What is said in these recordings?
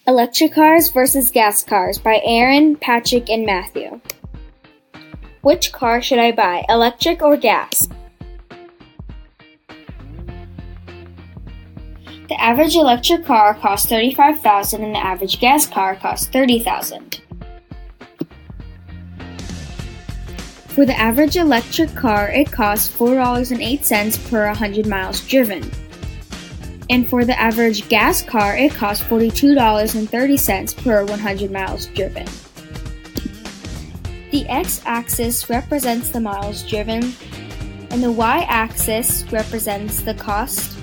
Electric Cars versus Gas Cars by Eryn, Patrick, and Mathew. Which car should I buy, electric or gas? The average electric car costs $35,000 and the average gas car costs $30,000. For the average electric car, it costs $4.08 per 100 miles driven. And for the average gas car, it costs $42.30 per 100 miles driven. The x-axis represents the miles driven, and the y-axis represents the cost.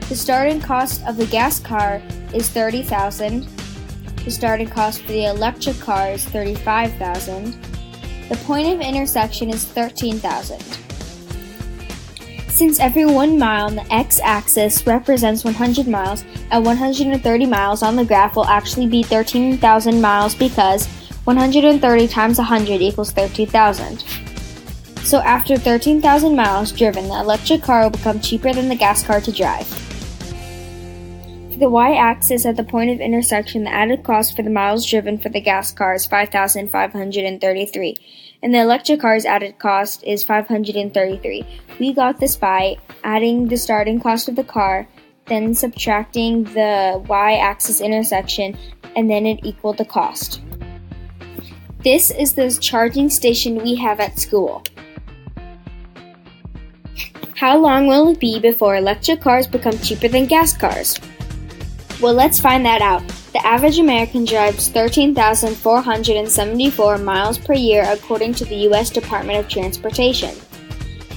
The starting cost of the gas car is $30,000. The starting cost for the electric car is $35,000. The point of intersection is $13,000. Since every 1 mile on the x-axis represents 100 miles, at 130 miles on the graph will actually be 13,000 miles because 130 times 100 equals 13,000. So after 13,000 miles driven, the electric car will become cheaper than the gas car to drive. For the y-axis at the point of intersection, the added cost for the miles driven for the gas car is $5,533, and the electric car's added cost is $533. We got this by adding the starting cost of the car, then subtracting the y-axis intersection, and then it equaled the cost. This is the charging station we have at school. How long will it be before electric cars become cheaper than gas cars? Well, let's find that out. The average American drives 13,474 miles per year according to the U.S. Department of Transportation.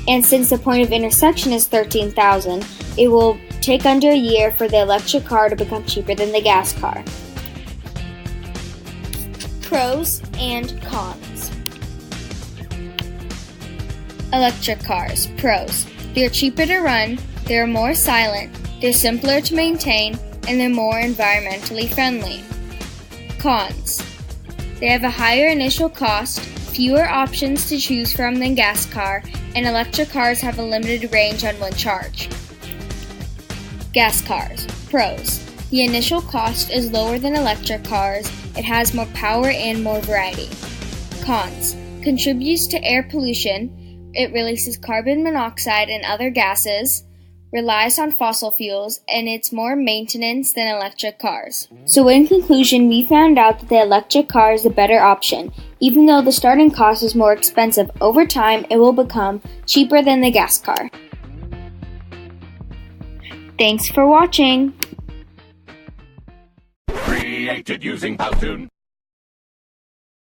And since the point of intersection is 13,000, it will take under a year for the electric car to become cheaper than the gas car. Pros and cons. Electric cars. Pros. They're cheaper to run, they're more silent, they're simpler to maintain, and they're more environmentally friendly. Cons. They have a higher initial cost, fewer options to choose from than gas car, and electric cars have a limited range on one charge. Gas cars. Pros. The initial cost is lower than electric cars, it has more power and more variety. Cons. Contributes to air pollution, it releases carbon monoxide and other gases, relies on fossil fuels, and it's more maintenance than electric cars. So in conclusion, we found out that the electric car is the better option. Even though the starting cost is more expensive, over time it will become cheaper than the gas car. Thanks for watching! Created using Powtoon.